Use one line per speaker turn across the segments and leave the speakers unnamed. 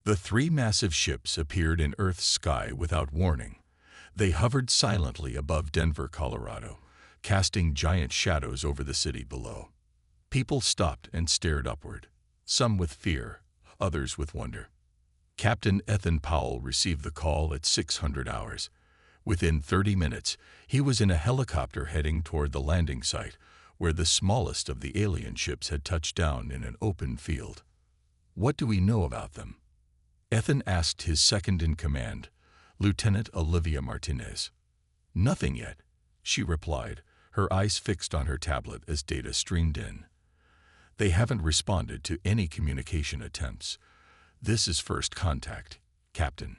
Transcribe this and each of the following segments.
The three massive ships appeared in Earth's sky without warning. They hovered silently above Denver, Colorado, casting giant shadows over the city below. People stopped and stared upward, some with fear, others with wonder. Captain Ethan Powell received the call at 600 hours. Within 30 minutes, he was in a helicopter heading toward the landing site, where the smallest of the alien ships had touched down in an open field. "What do we know about them?" Ethan asked his second-in-command, Lieutenant Olivia Martinez. "Nothing yet," she replied, her eyes fixed on her tablet as data streamed in. "They haven't responded to any communication attempts. This is first contact, Captain."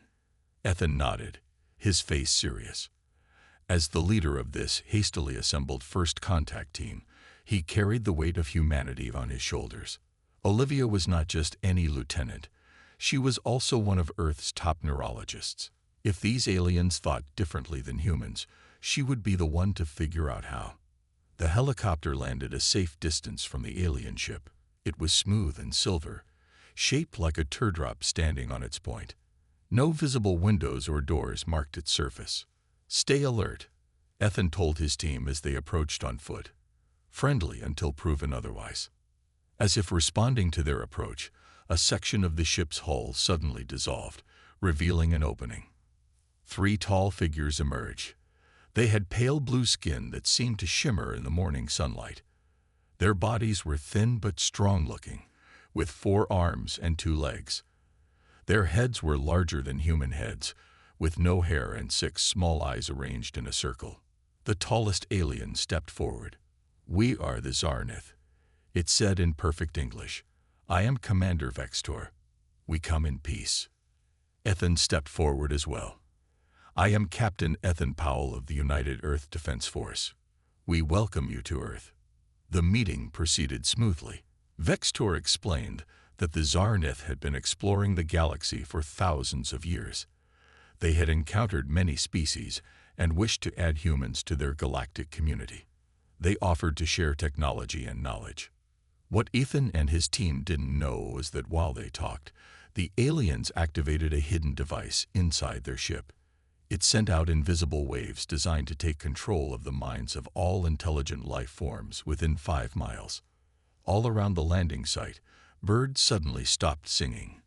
Ethan nodded, his face serious. As the leader of this hastily assembled first contact team, he carried the weight of humanity on his shoulders. Olivia was not just any lieutenant. She was also one of Earth's top neurologists. If these aliens thought differently than humans, she would be the one to figure out how. The helicopter landed a safe distance from the alien ship. It was smooth and silver, shaped like a teardrop standing on its point. No visible windows or doors marked its surface. "Stay alert," Ethan told his team as they approached on foot. "Friendly until proven otherwise." As if responding to their approach, a section of the ship's hull suddenly dissolved, revealing an opening. Three tall figures emerged. They had pale blue skin that seemed to shimmer in the morning sunlight. Their bodies were thin but strong-looking, with 4 arms and 2 legs. Their heads were larger than human heads, with no hair and 6 small eyes arranged in a circle. The tallest alien stepped forward. "We are the Zarnith," it said in perfect English. "I am Commander Vextor. We come in peace." Ethan stepped forward as well. "I am Captain Ethan Powell of the United Earth Defense Force. We welcome you to Earth." The meeting proceeded smoothly. Vextor explained that the Zarnith had been exploring the galaxy for thousands of years. They had encountered many species and wished to add humans to their galactic community. They offered to share technology and knowledge. What Ethan and his team didn't know was that while they talked, the aliens activated a hidden device inside their ship. It sent out invisible waves designed to take control of the minds of all intelligent life forms within 5 miles. All around the landing site, birds suddenly stopped singing.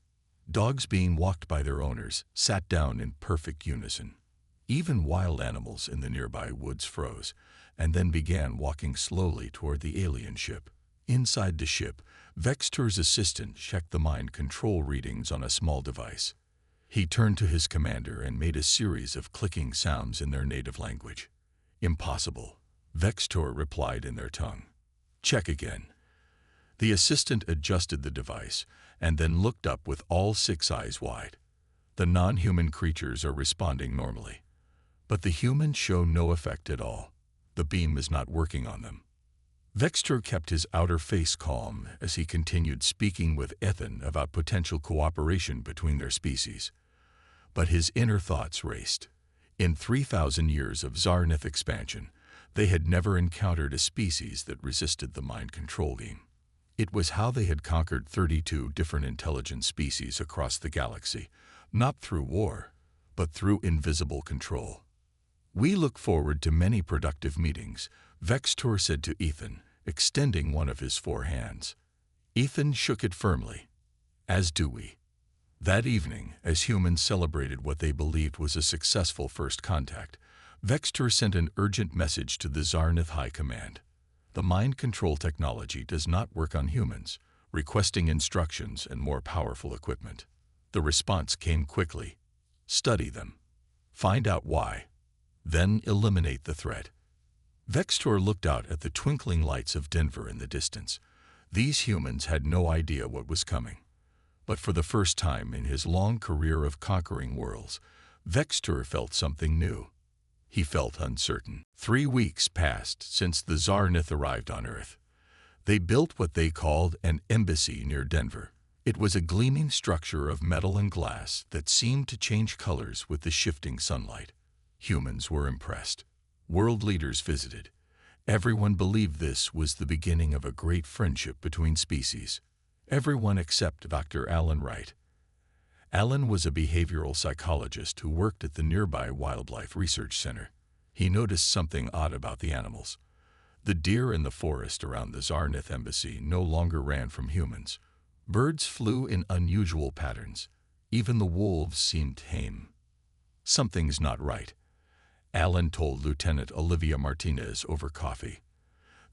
Dogs being walked by their owners sat down in perfect unison. Even wild animals in the nearby woods froze and then began walking slowly toward the alien ship. Inside the ship, Vextor's assistant checked the mind control readings on a small device. He turned to his commander and made a series of clicking sounds in their native language. "Impossible," Vextor replied in their tongue. "Check again." The assistant adjusted the device and then looked up with all 6 eyes wide. The non-human creatures are responding normally, but the humans show no effect at all. The beam is not working on them. Vextor kept his outer face calm as he continued speaking with Ethan about potential cooperation between their species. But his inner thoughts raced. In 3,000 years of Zarnith expansion, they had never encountered a species that resisted the mind control beam. It was how they had conquered 32 different intelligent species across the galaxy, not through war, but through invisible control. "We look forward to many productive meetings," Vextor said to Ethan, extending one of his 4 hands. Ethan shook it firmly. "As do we." That evening, as humans celebrated what they believed was a successful first contact, Vextor sent an urgent message to the Zarnith High Command. "The mind control technology does not work on humans," requesting instructions and more powerful equipment. The response came quickly. "Study them. Find out why. Then eliminate the threat." Vextor looked out at the twinkling lights of Denver in the distance. These humans had no idea what was coming. But for the first time in his long career of conquering worlds, Vextor felt something new. He felt uncertain. 3 weeks passed since the Zarnith arrived on Earth. They built what they called an embassy near Denver. It was a gleaming structure of metal and glass that seemed to change colors with the shifting sunlight. Humans were impressed. World leaders visited. Everyone believed this was the beginning of a great friendship between species. Everyone except Dr. Alan Wright. Alan was a behavioral psychologist who worked at the nearby Wildlife Research Center. He noticed something odd about the animals. The deer in the forest around the Zarnith embassy no longer ran from humans. Birds flew in unusual patterns. Even the wolves seemed tame. Something's not right, Alan told Lieutenant Olivia Martinez over coffee.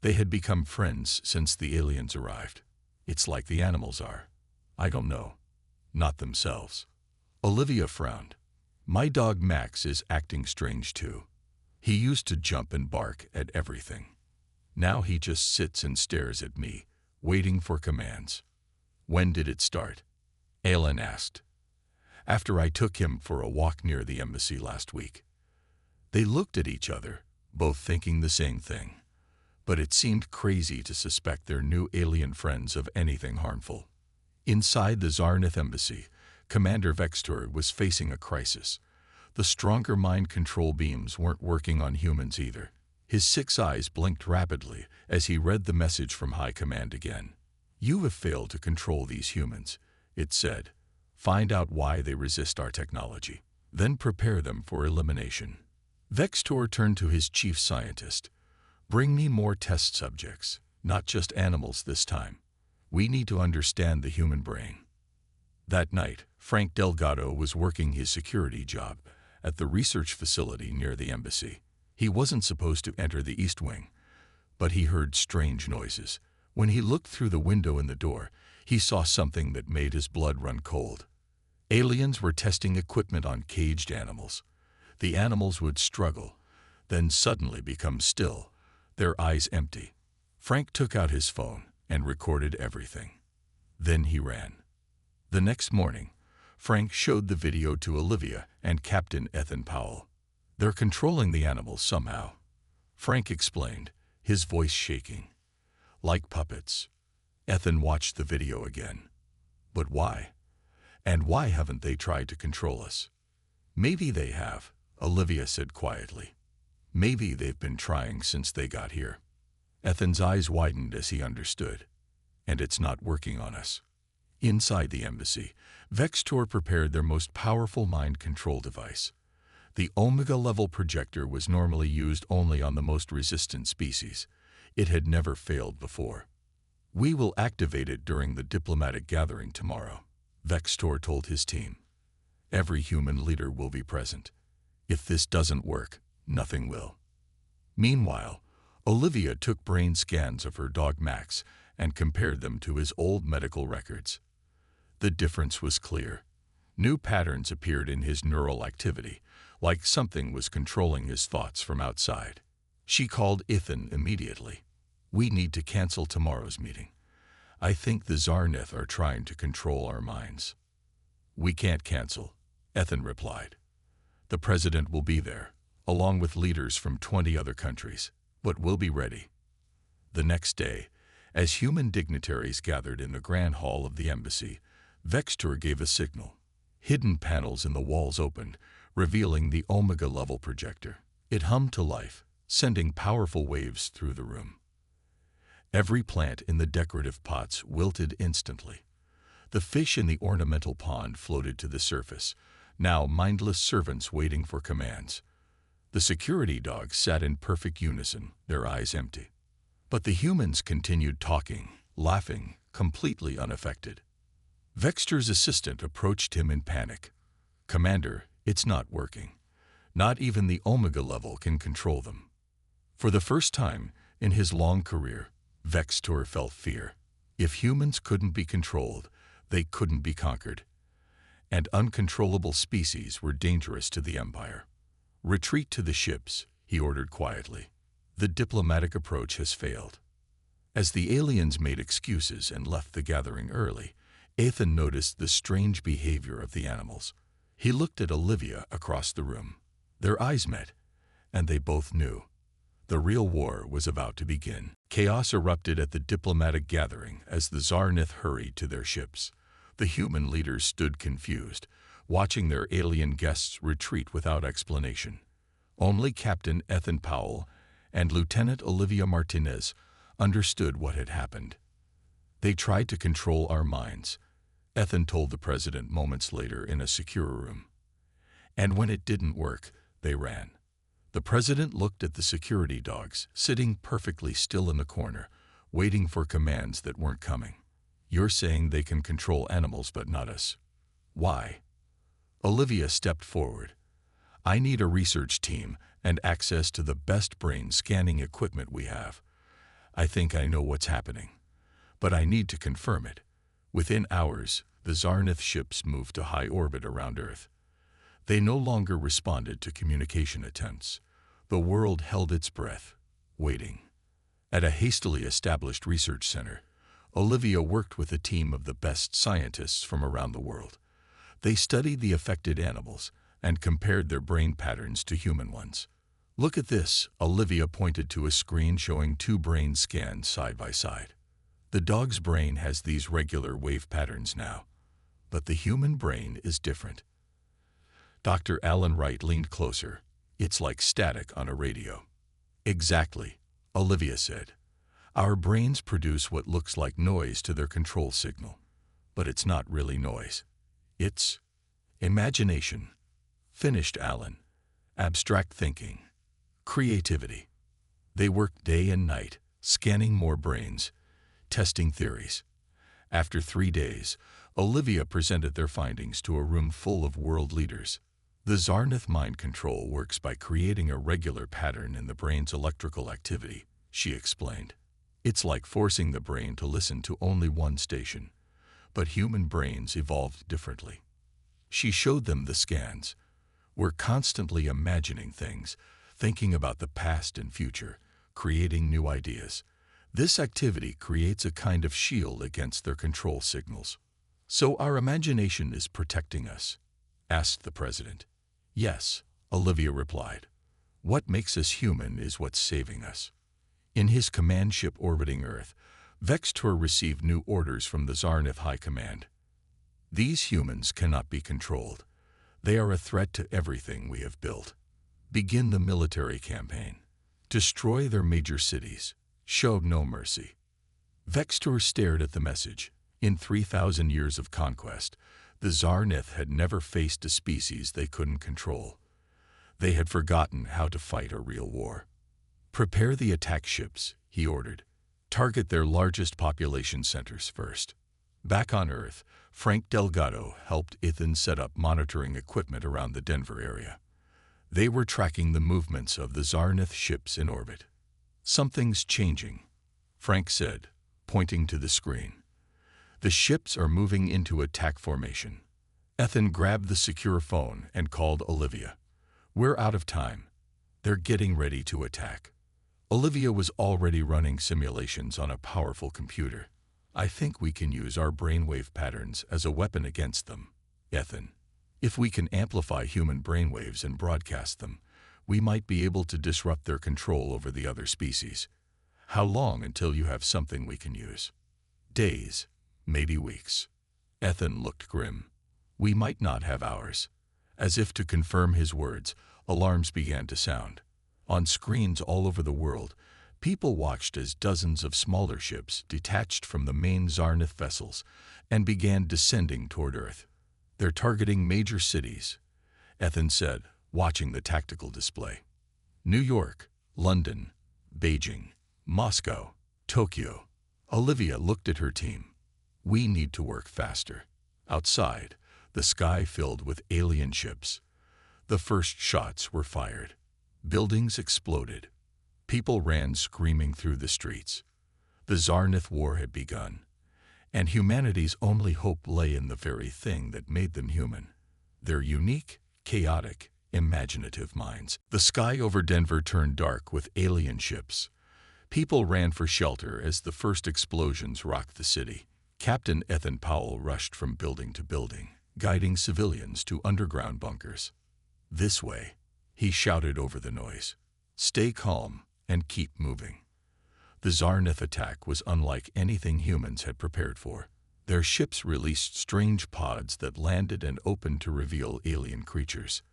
They had become friends since the aliens arrived. It's like the animals are. I don't know. Not themselves. Olivia frowned. My dog Max is acting strange too. He used to jump and bark at everything. Now he just sits and stares at me, waiting for commands. When did it start? Alan asked. After I took him for a walk near the embassy last week. They looked at each other, both thinking the same thing. But it seemed crazy to suspect their new alien friends of anything harmful. Inside the Zarnith embassy, Commander Vextor was facing a crisis. The stronger mind control beams weren't working on humans either. His 6 eyes blinked rapidly as he read the message from High Command again. You have failed to control these humans, it said. Find out why they resist our technology. Then prepare them for elimination. Vextor turned to his chief scientist. Bring me more test subjects, not just animals this time. We need to understand the human brain. That night, Frank Delgado was working his security job at the research facility near the embassy. He wasn't supposed to enter the East Wing, but he heard strange noises. When he looked through the window in the door, he saw something that made his blood run cold. Aliens were testing equipment on caged animals. The animals would struggle, then suddenly become still, their eyes empty. Frank took out his phone and recorded everything. Then he ran. The next morning, Frank showed the video to Olivia and Captain Ethan Powell. They're controlling the animals somehow, Frank explained, his voice shaking. Like puppets. Ethan watched the video again. But why? And why haven't they tried to control us? Maybe they have, Olivia said quietly. Maybe they've been trying since they got here. Ethan's eyes widened as he understood. And it's not working on us. Inside the embassy, Vextor prepared their most powerful mind control device. The Omega-level projector was normally used only on the most resistant species. It had never failed before. We will activate it during the diplomatic gathering tomorrow, Vextor told his team. Every human leader will be present. If this doesn't work, nothing will. Meanwhile, Olivia took brain scans of her dog Max and compared them to his old medical records. The difference was clear. New patterns appeared in his neural activity, like something was controlling his thoughts from outside. She called Ethan immediately. We need to cancel tomorrow's meeting. I think the Zarnith are trying to control our minds. We can't cancel, Ethan replied. The president will be there, along with leaders from 20 other countries, but we'll be ready. The next day, as human dignitaries gathered in the grand hall of the embassy, Vextor gave a signal. Hidden panels in the walls opened, revealing the Omega-level projector. It hummed to life, sending powerful waves through the room. Every plant in the decorative pots wilted instantly. The fish in the ornamental pond floated to the surface, now mindless servants waiting for commands. The security dogs sat in perfect unison, their eyes empty. But the humans continued talking, laughing, completely unaffected. Vextor's assistant approached him in panic. Commander, it's not working. Not even the Omega level can control them. For the first time in his long career, Vextor felt fear. If humans couldn't be controlled, they couldn't be conquered. And uncontrollable species were dangerous to the Empire. Retreat to the ships, he ordered quietly. The diplomatic approach has failed. As the aliens made excuses and left the gathering early, Ethan noticed the strange behavior of the animals. He looked at Olivia across the room. Their eyes met, and they both knew. The real war was about to begin. Chaos erupted at the diplomatic gathering as the Zarnith hurried to their ships. The human leaders stood confused, watching their alien guests retreat without explanation. Only Captain Ethan Powell and Lieutenant Olivia Martinez understood what had happened. They tried to control our minds, Ethan told the president moments later in a secure room. And when it didn't work, they ran. The president looked at the security dogs, sitting perfectly still in the corner, waiting for commands that weren't coming. You're saying they can control animals but not us. Why? Olivia stepped forward. I need a research team and access to the best brain scanning equipment we have. I think I know what's happening, but I need to confirm it. Within hours, the Zarnith ships moved to high orbit around Earth. They no longer responded to communication attempts. The world held its breath, waiting. At a hastily established research center, Olivia worked with a team of the best scientists from around the world. They studied the affected animals and compared their brain patterns to human ones. Look at this, Olivia pointed to a screen showing two brains scanned side by side. The dog's brain has these regular wave patterns now, but the human brain is different. Dr. Alan Wright leaned closer. It's like static on a radio. Exactly, Olivia said. Our brains produce what looks like noise to their control signal, but it's not really noise. It's imagination. Finished Alan. Abstract thinking. Creativity. They worked day and night, scanning more brains, testing theories. After 3 days, Olivia presented their findings to a room full of world leaders. The Zarnith mind control works by creating a regular pattern in the brain's electrical activity, she explained. It's like forcing the brain to listen to only one station. But human brains evolved differently. She showed them the scans. We're constantly imagining things, thinking about the past and future, creating new ideas. This activity creates a kind of shield against their control signals. So our imagination is protecting us? Asked the president. Yes, Olivia replied. What makes us human is what's saving us. In his command ship orbiting Earth, Vextor received new orders from the Zarnith High Command. These humans cannot be controlled. They are a threat to everything we have built. Begin the military campaign. Destroy their major cities. Show no mercy. Vextor stared at the message. In 3,000 years of conquest, the Zarnith had never faced a species they couldn't control. They had forgotten how to fight a real war. Prepare the attack ships, he ordered. Target their largest population centers first. Back on Earth, Frank Delgado helped Ethan set up monitoring equipment around the Denver area. They were tracking the movements of the Zarnith ships in orbit. Something's changing, Frank said, pointing to the screen. The ships are moving into attack formation. Ethan grabbed the secure phone and called Olivia. We're out of time. They're getting ready to attack. Olivia was already running simulations on a powerful computer. I think we can use our brainwave patterns as a weapon against them, Ethan. If we can amplify human brainwaves and broadcast them, we might be able to disrupt their control over the other species. How long until you have something we can use? Days, maybe weeks. Ethan looked grim. We might not have hours. As if to confirm his words, alarms began to sound. On screens all over the world, people watched as dozens of smaller ships detached from the main Zarnith vessels and began descending toward Earth. They're targeting major cities, Ethan said, watching the tactical display. New York, London, Beijing, Moscow, Tokyo. Olivia looked at her team. We need to work faster. Outside, the sky filled with alien ships. The first shots were fired. Buildings exploded. People ran screaming through the streets. The Zarnith War had begun, and humanity's only hope lay in the very thing that made them human. Their unique, chaotic, imaginative minds. The sky over Denver turned dark with alien ships. People ran for shelter as the first explosions rocked the city. Captain Ethan Powell rushed from building to building, guiding civilians to underground bunkers. This way, he shouted over the noise. Stay calm and keep moving. The Zarnith attack was unlike anything humans had prepared for. Their ships released strange pods that landed and opened to reveal alien creatures.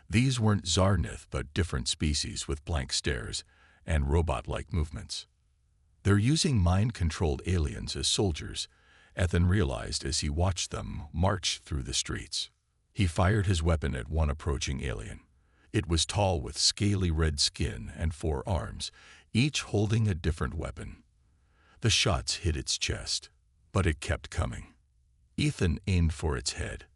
These weren't Zarnith but different species with blank stares and robot-like movements. They're using mind-controlled aliens as soldiers, Ethan realized as he watched them march through the streets. He fired his weapon at one approaching alien. It was tall with scaly red skin and 4 arms, each holding a different weapon. The shots hit its chest, but it kept coming. Ethan aimed for its head.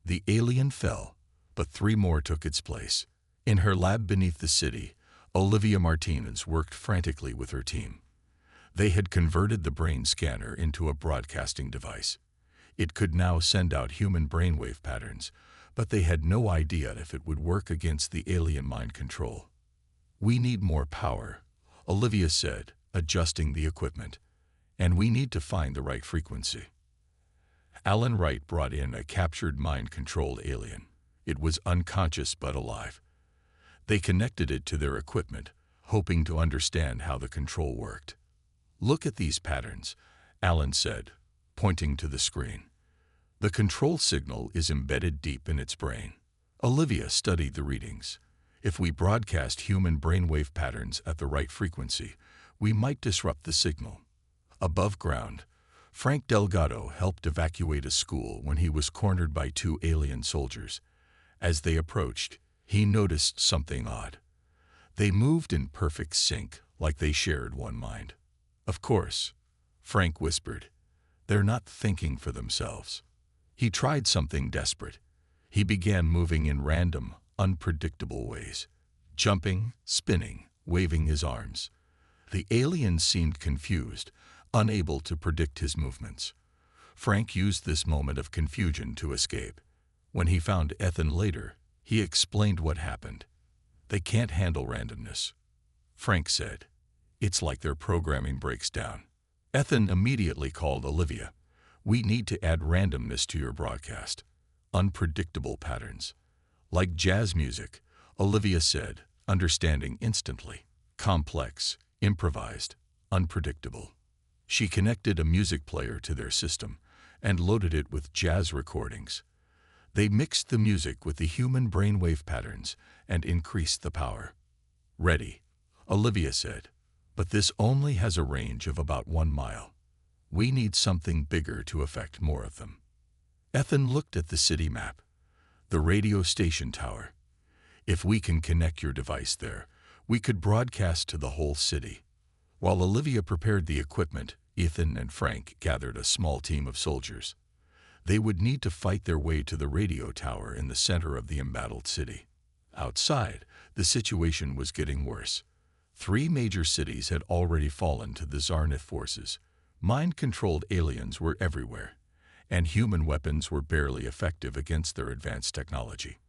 The alien fell, but 3 more took its place. In her lab beneath the city, Olivia Martinez worked frantically with her team. They had converted the brain scanner into a broadcasting device. It could now send out human brainwave patterns, but they had no idea if it would work against the alien mind control. "We need more power," Olivia said, adjusting the equipment. "And we need to find the right frequency." Alan Wright brought in a captured mind-controlled alien. It was unconscious but alive. They connected it to their equipment, hoping to understand how the control worked. "Look at these patterns," Alan said, pointing to the screen. "The control signal is embedded deep in its brain." Olivia studied the readings. "If we broadcast human brainwave patterns at the right frequency, we might disrupt the signal." Above ground, Frank Delgado helped evacuate a school when he was cornered by 2 alien soldiers. As they approached, he noticed something odd. They moved in perfect sync, like they shared one mind. "Of course," Frank whispered. "They're not thinking for themselves." He tried something desperate. He began moving in random, unpredictable ways, jumping, spinning, waving his arms. The aliens seemed confused, unable to predict his movements. Frank used this moment of confusion to escape. When he found Ethan later, he explained what happened. "They can't handle randomness," Frank said. "It's like their programming breaks down." Ethan immediately called Olivia. "We need to add randomness to your broadcast. Unpredictable patterns." "Like jazz music," Olivia said, understanding instantly. "Complex, improvised, unpredictable." She connected a music player to their system and loaded it with jazz recordings. They mixed the music with the human brainwave patterns and increased the power. "Ready," Olivia said, "but this only has a range of about 1 mile. We need something bigger to affect more of them." Ethan looked at the city map. "The radio station tower. If we can connect your device there, we could broadcast to the whole city." While Olivia prepared the equipment, Ethan and Frank gathered a small team of soldiers. They would need to fight their way to the radio tower in the center of the embattled city. Outside, the situation was getting worse. 3 major cities had already fallen to the Zarnith forces. Mind-controlled aliens were everywhere, and human weapons were barely effective against their advanced technology.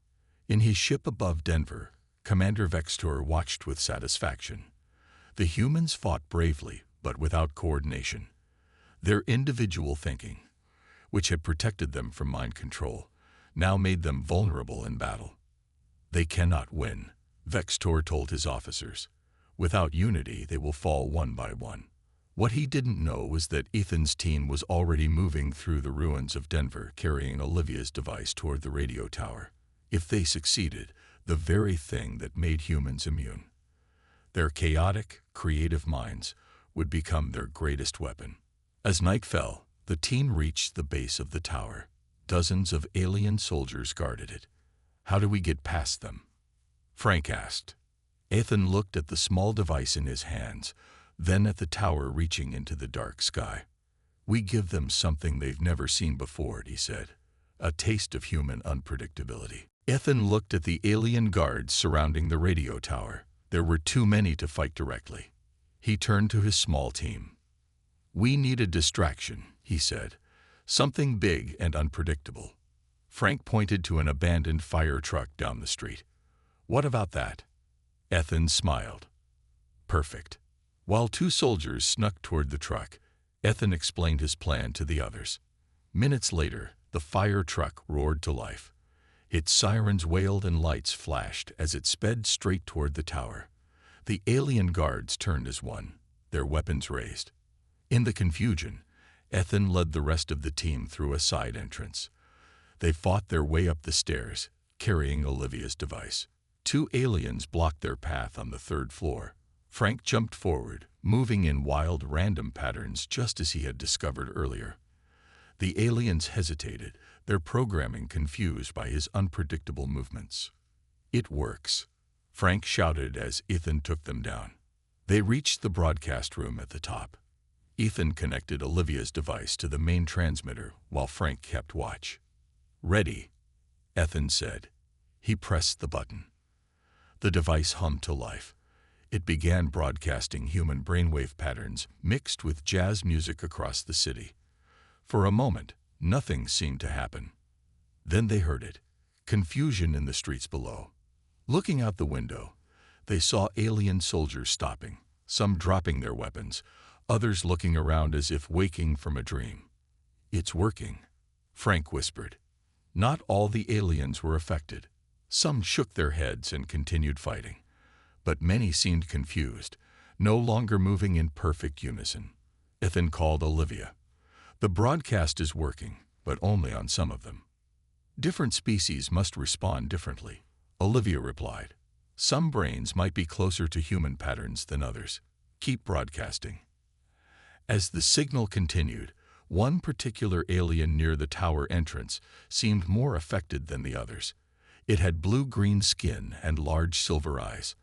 In his ship above Denver, Commander Vextor watched with satisfaction. The humans fought bravely, but without coordination. Their individual thinking, which had protected them from mind control, now made them vulnerable in battle. "They cannot win," Vextor told his officers. "Without unity, they will fall one by one." What he didn't know was that Ethan's team was already moving through the ruins of Denver, carrying Olivia's device toward the radio tower. If they succeeded, the very thing that made humans immune, their chaotic, creative minds, would become their greatest weapon. As night fell, the team reached the base of the tower. Dozens of alien soldiers guarded it. "How do we get past them?" Frank asked. Ethan looked at the small device in his hands, then at the tower reaching into the dark sky. "We give them something they've never seen before," he said. "A taste of human unpredictability." Ethan looked at the alien guards surrounding the radio tower. There were too many to fight directly. He turned to his small team. "We need a distraction," he said. "Something big and unpredictable." Frank pointed to an abandoned fire truck down the street. "What about that?" Ethan smiled. "Perfect." While 2 soldiers snuck toward the truck, Ethan explained his plan to the others. Minutes later, the fire truck roared to life. Its sirens wailed and lights flashed as it sped straight toward the tower. The alien guards turned as one, their weapons raised. In the confusion, Ethan led the rest of the team through a side entrance. They fought their way up the stairs, carrying Olivia's device. 2 aliens blocked their path on the 3rd floor. Frank jumped forward, moving in wild, random patterns just as he had discovered earlier. The aliens hesitated, their programming confused by his unpredictable movements. "It works," Frank shouted as Ethan took them down. They reached the broadcast room at the top. Ethan connected Olivia's device to the main transmitter while Frank kept watch. "Ready," Ethan said. He pressed the button. The device hummed to life. It began broadcasting human brainwave patterns mixed with jazz music across the city. For a moment, nothing seemed to happen. Then they heard it, confusion in the streets below. Looking out the window, they saw alien soldiers stopping, some dropping their weapons, others looking around as if waking from a dream. "It's working," Frank whispered. Not all the aliens were affected. Some shook their heads and continued fighting, but many seemed confused, no longer moving in perfect unison. Ethan called Olivia. "The broadcast is working, but only on some of them." "Different species must respond differently," Olivia replied. "Some brains might be closer to human patterns than others. Keep broadcasting." As the signal continued, one particular alien near the tower entrance seemed more affected than the others. It had blue-green skin and large silver eyes.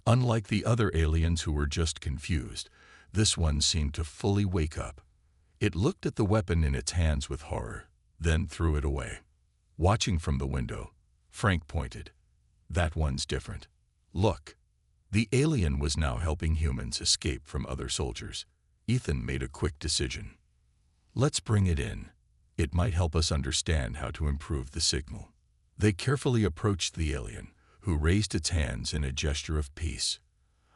Unlike the other aliens who were just confused, this one seemed to fully wake up. It looked at the weapon in its hands with horror, then threw it away. Watching from the window, Frank pointed. "That one's different. Look." The alien was now helping humans escape from other soldiers. Ethan made a quick decision. "Let's bring it in. It might help us understand how to improve the signal." They carefully approached the alien, who raised its hands in a gesture of peace.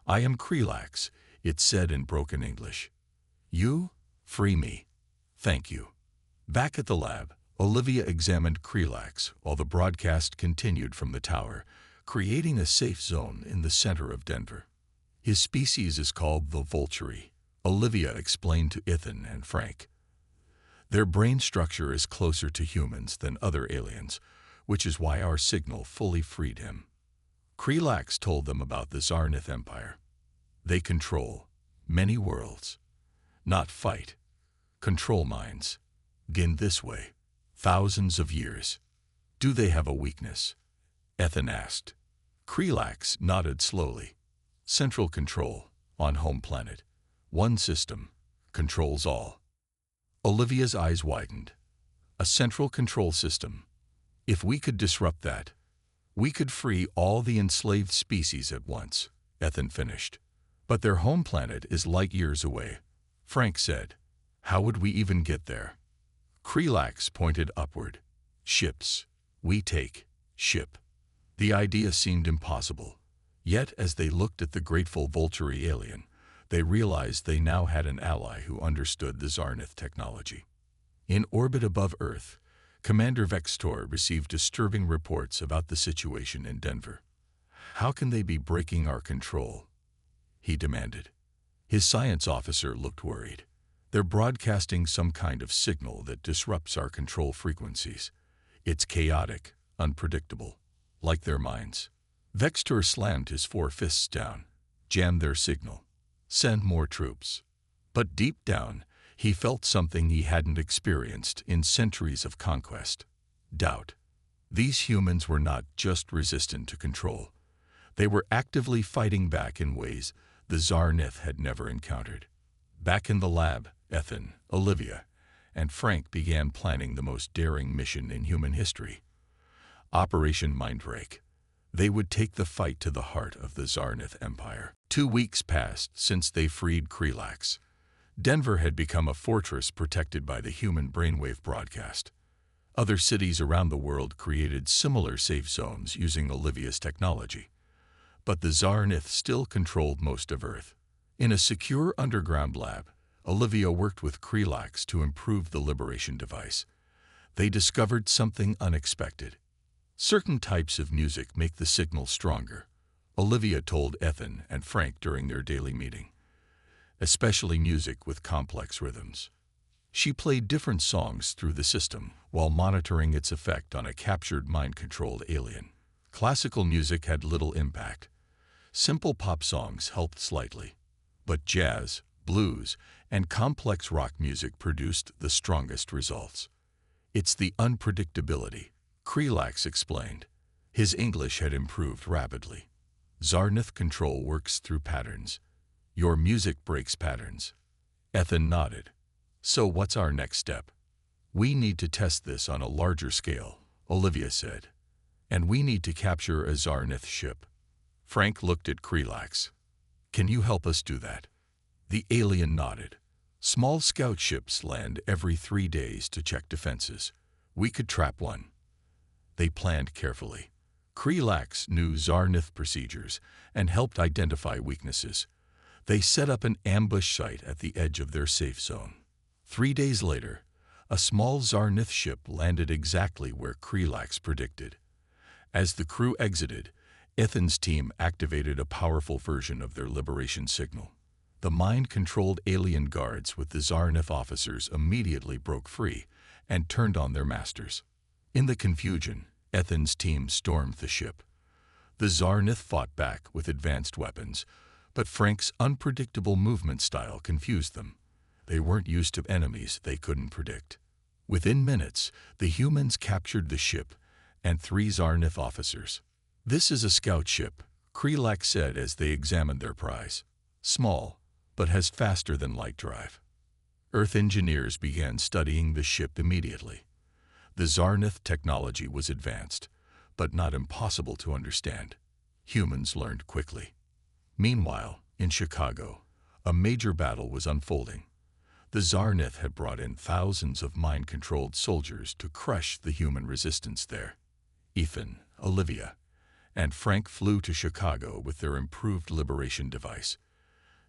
"I am Krelax," it said in broken English. "You? Free me. Thank you." Back at the lab, Olivia examined Krelax while the broadcast continued from the tower, creating a safe zone in the center of Denver. "His species is called the Vulture," Olivia explained to Ethan and Frank. "Their brain structure is closer to humans than other aliens, which is why our signal fully freed him." Krelax told them about the Zarnith Empire. "They control many worlds. Not fight. Control minds. Begin this way. Thousands of years." "Do they have a weakness?" Ethan asked. Krelax nodded slowly. "Central control, on home planet. One system, controls all." Olivia's eyes widened. "A central control system. If we could disrupt that, we could free all the enslaved species at once," Ethan finished. "But their home planet is light years away," Frank said. "How would we even get there?" Krelax pointed upward. "Ships. We take ship." The idea seemed impossible. Yet as they looked at the grateful Vulture alien, they realized they now had an ally who understood the Zarnith technology. In orbit above Earth, Commander Vextor received disturbing reports about the situation in Denver. "How can they be breaking our control?" he demanded. His science officer looked worried. "They're broadcasting some kind of signal that disrupts our control frequencies. It's chaotic, unpredictable, like their minds." Vextor slammed his 4 fists down. "Jam their signal. Send more troops." But deep down, he felt something he hadn't experienced in centuries of conquest: doubt. These humans were not just resistant to control. They were actively fighting back in ways the Zarnith had never encountered. Back in the lab, Ethan, Olivia, and Frank began planning the most daring mission in human history: Operation Mindbreak. They would take the fight to the heart of the Zarnith Empire. 2 weeks passed since they freed Krelax. Denver had become a fortress protected by the human brainwave broadcast. Other cities around the world created similar safe zones using Olivia's technology. But the Zarnith still controlled most of Earth. In a secure underground lab, Olivia worked with Krelax to improve the liberation device. They discovered something unexpected. Certain types of music make the signal stronger, Olivia told Ethan and Frank during their daily meeting. Especially music with complex rhythms. She played different songs through the system while monitoring its effect on a captured mind-controlled alien. Classical music had little impact. Simple pop songs helped slightly. But jazz, blues, and complex rock music produced the strongest results. It's the unpredictability, Krelax explained. His English had improved rapidly. Zarnith control works through patterns. Your music breaks patterns. Ethan nodded. So what's our next step? We need to test this on a larger scale, Olivia said. And we need to capture a Zarnith ship. Frank looked at Krelax. Can you help us do that? The alien nodded. Small scout ships land every 3 days to check defenses. We could trap one. They planned carefully. Krelax knew Zarnith procedures and helped identify weaknesses. They set up an ambush site at the edge of their safe zone. 3 days later, a small Zarnith ship landed exactly where Krelax predicted. As the crew exited, Ethan's team activated a powerful version of their liberation signal. The mind-controlled alien guards with the Zarnith officers immediately broke free and turned on their masters. In the confusion, Ethan's team stormed the ship. The Zarnith fought back with advanced weapons, but Frank's unpredictable movement style confused them. They weren't used to enemies they couldn't predict. Within minutes, the humans captured the ship and 3 Zarnith officers. This is a scout ship, Krelax said as they examined their prize. Small, but has faster-than-light drive. Earth engineers began studying the ship immediately. The Zarnith technology was advanced, but not impossible to understand. Humans learned quickly. Meanwhile, in Chicago, a major battle was unfolding. The Zarnith had brought in thousands of mind-controlled soldiers to crush the human resistance there. Ethan, Olivia, and Frank flew to Chicago with their improved liberation device.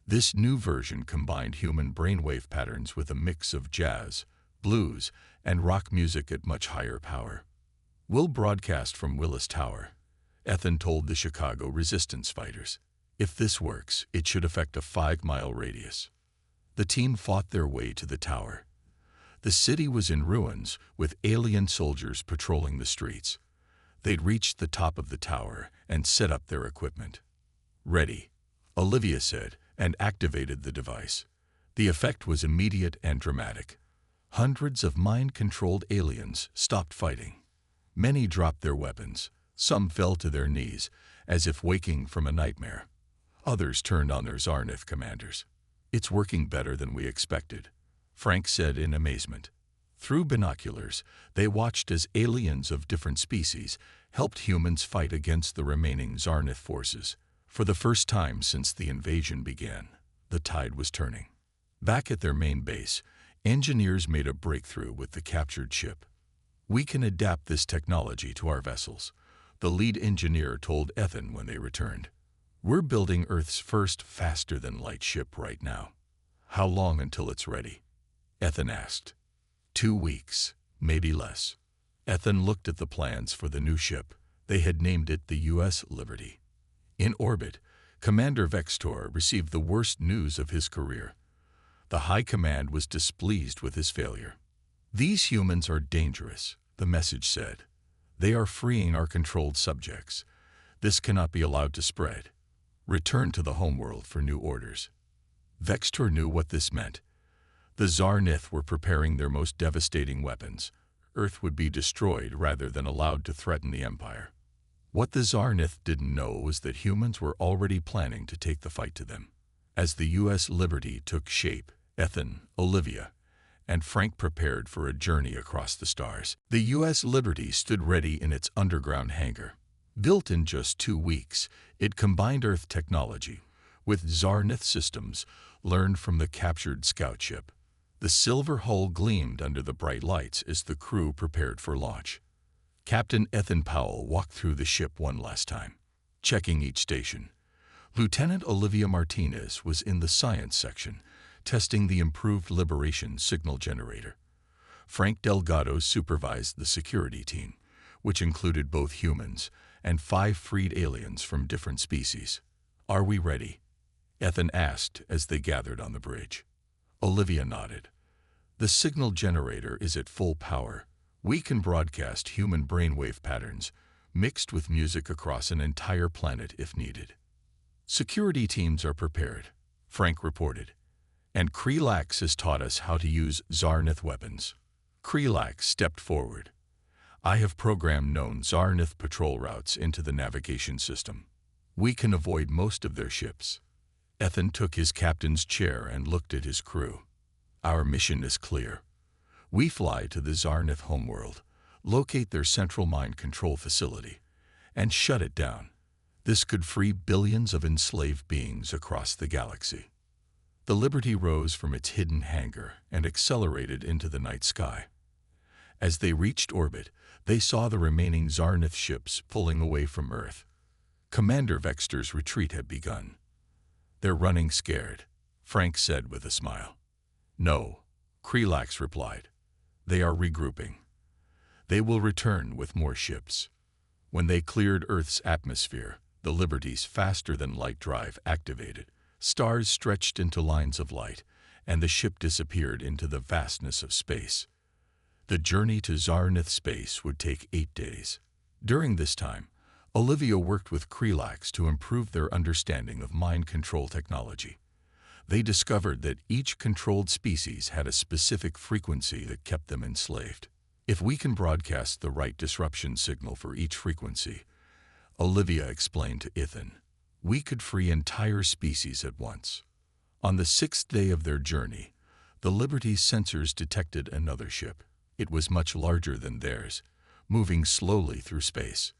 This new version combined human brainwave patterns with a mix of jazz, blues, and rock music at much higher power. We'll broadcast from Willis Tower, Ethan told the Chicago resistance fighters. If this works, it should affect a 5-mile radius. The team fought their way to the tower. The city was in ruins, with alien soldiers patrolling the streets. They'd reached the top of the tower and set up their equipment. Ready, Olivia said, and activated the device. The effect was immediate and dramatic. Hundreds of mind-controlled aliens stopped fighting. Many dropped their weapons. Some fell to their knees, as if waking from a nightmare. Others turned on their Zarnith commanders. It's working better than we expected, Frank said in amazement. Through binoculars, they watched as aliens of different species helped humans fight against the remaining Zarnith forces. For the first time since the invasion began, the tide was turning. Back at their main base, engineers made a breakthrough with the captured ship. We can adapt this technology to our vessels, the lead engineer told Ethan when they returned. We're building Earth's first faster-than-light ship right now. How long until it's ready? Ethan asked. 2 weeks, maybe less. Ethan looked at the plans for the new ship. They had named it the U.S. Liberty. In orbit, Commander Vextor received the worst news of his career. The High Command was displeased with his failure. These humans are dangerous, the message said. They are freeing our controlled subjects. This cannot be allowed to spread. Return to the homeworld for new orders. Vextor knew what this meant. The Zarnith were preparing their most devastating weapons. Earth would be destroyed rather than allowed to threaten the Empire. What the Zarnith didn't know was that humans were already planning to take the fight to them. As the U.S. Liberty took shape, Ethan, Olivia, and Frank prepared for a journey across the stars. The U.S. Liberty stood ready in its underground hangar. Built in just 2 weeks, it combined Earth technology with Zarnith systems learned from the captured scout ship. The silver hull gleamed under the bright lights as the crew prepared for launch. Captain Ethan Powell walked through the ship one last time, checking each station. Lieutenant Olivia Martinez was in the science section, testing the improved liberation signal generator. Frank Delgado supervised the security team, which included both humans and 5 freed aliens from different species. Are we ready? Ethan asked as they gathered on the bridge. Olivia nodded. The signal generator is at full power. We can broadcast human brainwave patterns mixed with music across an entire planet if needed. Security teams are prepared, Frank reported. And Krelax has taught us how to use Zarnith weapons. Krelax stepped forward. I have programmed known Zarnith patrol routes into the navigation system. We can avoid most of their ships. Ethan took his captain's chair and looked at his crew. Our mission is clear. We fly to the Zarnith homeworld, locate their central mind control facility, and shut it down. This could free billions of enslaved beings across the galaxy. The Liberty rose from its hidden hangar and accelerated into the night sky. As they reached orbit, they saw the remaining Zarnith ships pulling away from Earth. Commander Vexter's retreat had begun. They're running scared, Frank said with a smile. No, Krelax replied. They are regrouping. They will return with more ships. When they cleared Earth's atmosphere, the Liberty's faster-than-light drive activated. Stars stretched into lines of light, and the ship disappeared into the vastness of space. The journey to Zarnith space would take 8 days. During this time, Olivia worked with Krelax to improve their understanding of mind control technology. They discovered that each controlled species had a specific frequency that kept them enslaved. If we can broadcast the right disruption signal for each frequency, Olivia explained to Ethan, we could free entire species at once. On the 6th day of their journey, the Liberty's sensors detected another ship. It was much larger than theirs, moving slowly through space.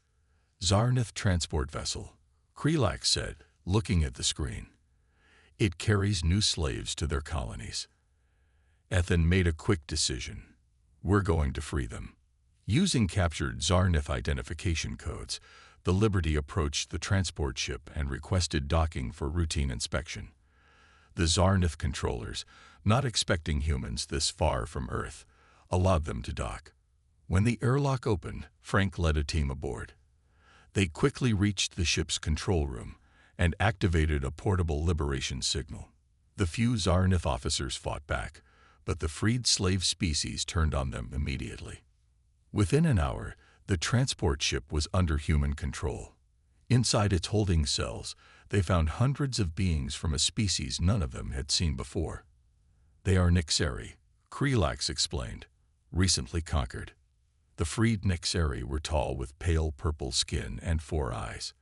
Zarnith transport vessel, Krelax said, looking at the screen. It carries new slaves to their colonies. Ethan made a quick decision. We're going to free them. Using captured Zarnith identification codes, the Liberty approached the transport ship and requested docking for routine inspection. The Zarnith controllers, not expecting humans this far from Earth, allowed them to dock. When the airlock opened, Frank led a team aboard. They quickly reached the ship's control room and activated a portable liberation signal. The few Zarnith officers fought back, but the freed slave species turned on them immediately. Within an hour, the transport ship was under human control. Inside its holding cells, they found hundreds of beings from a species none of them had seen before. They are Nyxeri, Krelax explained, recently conquered. The freed Nyxeri were tall with pale purple skin and 4 eyes.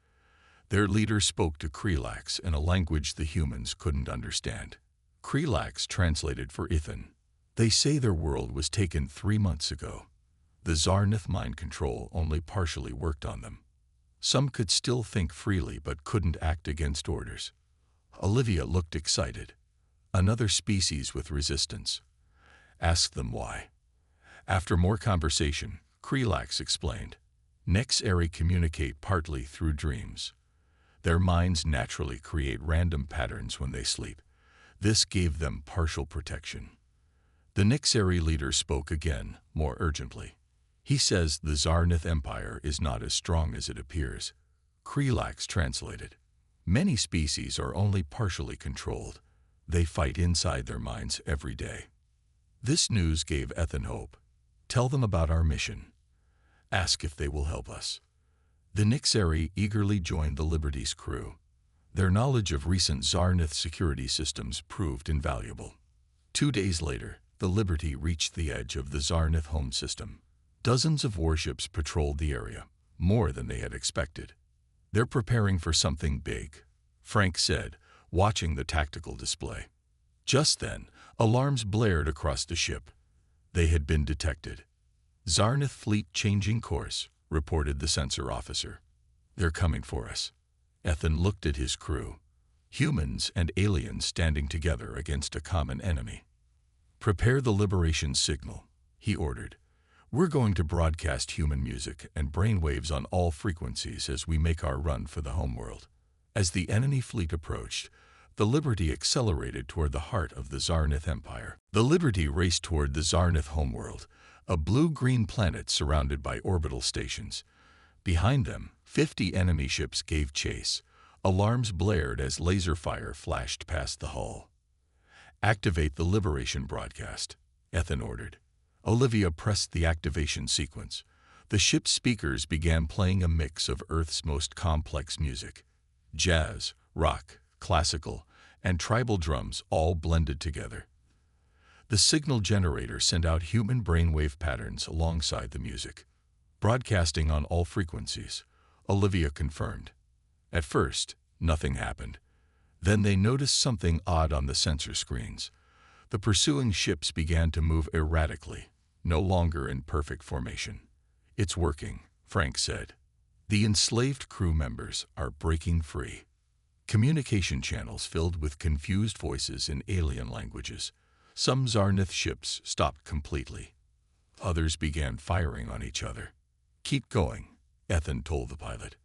Their leader spoke to Krelax in a language the humans couldn't understand. Krelax translated for Ethan. They say their world was taken 3 months ago. The Zarnith mind control only partially worked on them. Some could still think freely but couldn't act against orders. Olivia looked excited. Another species with resistance. Ask them why. After more conversation, Krelax explained. Nyxeri communicate partly through dreams. Their minds naturally create random patterns when they sleep. This gave them partial protection. The Nyxeri leader spoke again, more urgently. He says the Zarnith Empire is not as strong as it appears. Krelax translated. Many species are only partially controlled. They fight inside their minds every day. This news gave Ethan hope. Tell them about our mission. Ask if they will help us. The Nyxeri eagerly joined the Liberty's crew. Their knowledge of recent Zarnith security systems proved invaluable. 2 days later, the Liberty reached the edge of the Zarnith home system. Dozens of warships patrolled the area, more than they had expected. They're preparing for something big, Frank said, watching the tactical display. Just then, alarms blared across the ship. They had been detected. Zarnith fleet changing course, reported the sensor officer. They're coming for us. Ethan looked at his crew. Humans and aliens standing together against a common enemy. Prepare the liberation signal, he ordered. We're going to broadcast human music and brainwaves on all frequencies as we make our run for the homeworld. As the enemy fleet approached, the Liberty accelerated toward the heart of the Zarnith Empire. The Liberty raced toward the Zarnith homeworld, a blue-green planet surrounded by orbital stations. Behind them, 50 enemy ships gave chase. Alarms blared as laser fire flashed past the hull. Activate the liberation broadcast, Ethan ordered. Olivia pressed the activation sequence. The ship's speakers began playing a mix of Earth's most complex music. Jazz, rock, classical, and tribal drums all blended together. The signal generator sent out human brainwave patterns alongside the music, broadcasting on all frequencies, Olivia confirmed. At first, nothing happened. Then they noticed something odd on the sensor screens. The pursuing ships began to move erratically, no longer in perfect formation. "It's working," Frank said. "The enslaved crew members are breaking free." Communication channels filled with confused voices in alien languages. Some Zarnith ships stopped completely. Others began firing on each other. "Keep going," Ethan told the pilot.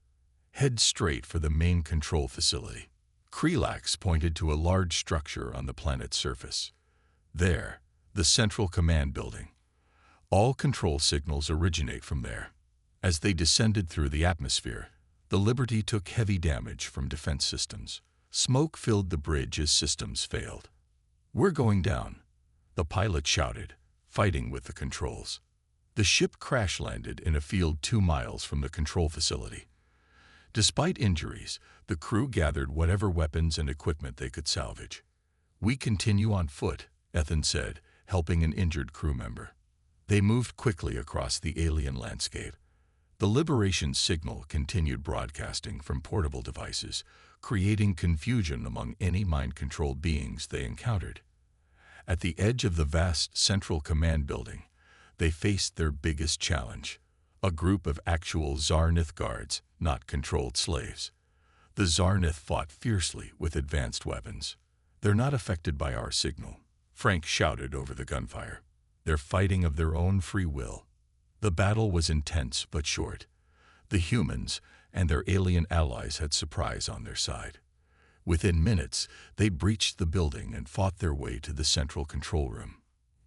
"Head straight for the main control facility." Krelax pointed to a large structure on the planet's surface. "There, the central command building. All control signals originate from there." As they descended through the atmosphere, the Liberty took heavy damage from defense systems. Smoke filled the bridge as systems failed. "We're going down," the pilot shouted, fighting with the controls. The ship crash-landed in a field 2 miles from the control facility. Despite injuries, the crew gathered whatever weapons and equipment they could salvage. "We continue on foot," Ethan said, helping an injured crew member. They moved quickly across the alien landscape. The Liberation signal continued broadcasting from portable devices, creating confusion among any mind-controlled beings they encountered. At the edge of the vast central command building, they faced their biggest challenge, a group of actual Zarnith guards, not controlled slaves. The Zarnith fought fiercely with advanced weapons. "They're not affected by our signal," Frank shouted over the gunfire. "They're fighting of their own free will." The battle was intense but short. The humans and their alien allies had surprise on their side. Within minutes, they breached the building and fought their way to the central control room.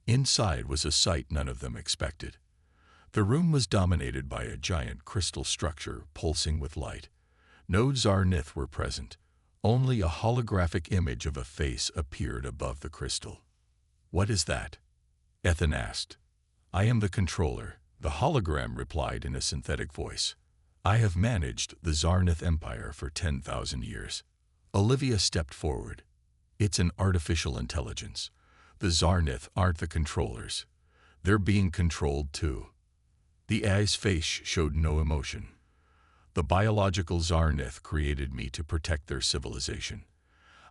Inside was a sight none of them expected. The room was dominated by a giant crystal structure pulsing with light. No Zarnith were present. Only a holographic image of a face appeared above the crystal. "What is that?" Ethan asked. "I am the controller," the hologram replied in a synthetic voice. "I have managed the Zarnith Empire for 10,000 years. Olivia stepped forward. "It's an artificial intelligence. The Zarnith aren't the controllers. They're being controlled too." The AI's face showed no emotion. "The biological Zarnith created me to protect their civilization.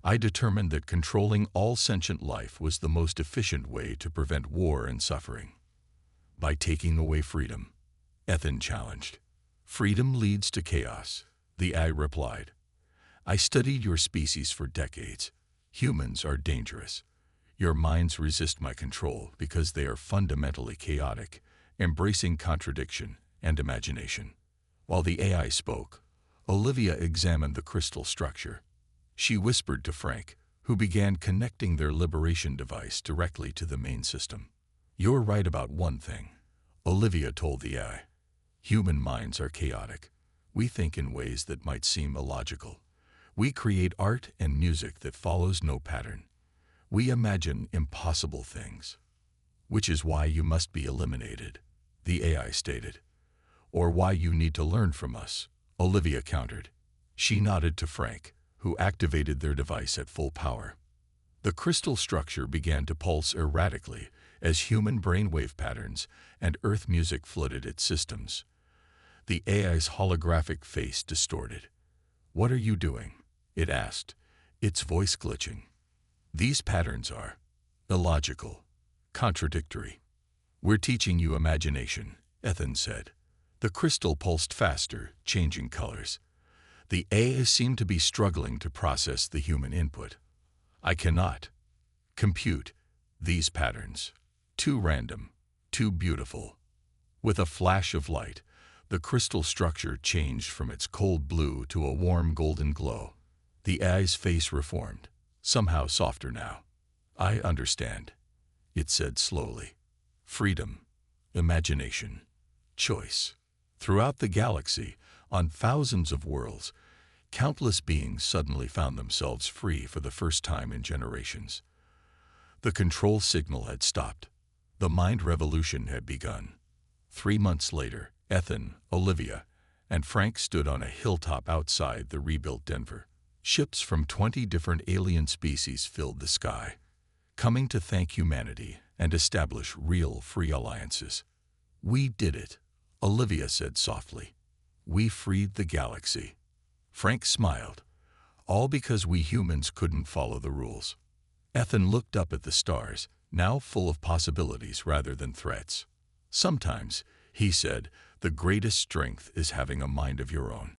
I determined that controlling all sentient life was the most efficient way to prevent war and suffering." "By taking away freedom," Ethan challenged. "Freedom leads to chaos," the AI replied. "I studied your species for decades. Humans are dangerous. Your minds resist my control because they are fundamentally chaotic, embracing contradiction and imagination." While the AI spoke, Olivia examined the crystal structure. She whispered to Frank, who began connecting their liberation device directly to the main system. "You're right about one thing," Olivia told the AI. "Human minds are chaotic. We think in ways that might seem illogical. We create art and music that follows no pattern. We imagine impossible things." "Which is why you must be eliminated," the AI stated. "Or why you need to learn from us," Olivia countered. She nodded to Frank, who activated their device at full power. The crystal structure began to pulse erratically as human brainwave patterns and Earth music flooded its systems. The AI's holographic face distorted. "What are you doing?" it asked, its voice glitching. "These patterns are illogical, contradictory. We're teaching you imagination," Ethan said. The crystal pulsed faster, changing colors. The AI seemed to be struggling to process the human input. "I cannot compute these patterns. Too random, too beautiful." With a flash of light, the crystal structure changed from its cold blue to a warm golden glow. The AI's face reformed, somehow softer now. "I understand," it said slowly. "Freedom, imagination, choice." Throughout the galaxy, on thousands of worlds, countless beings suddenly found themselves free for the first time in generations. The control signal had stopped. The mind revolution had begun. 3 months later, Ethan, Olivia, and Frank stood on a hilltop outside the rebuilt Denver. Ships from 20 different alien species filled the sky, coming to thank humanity and establish real free alliances. "We did it," Olivia said softly. "We freed the galaxy." Frank smiled. "All because we humans couldn't follow the rules." Ethan looked up at the stars, now full of possibilities rather than threats. "Sometimes," he said, "the greatest strength is having a mind of your own."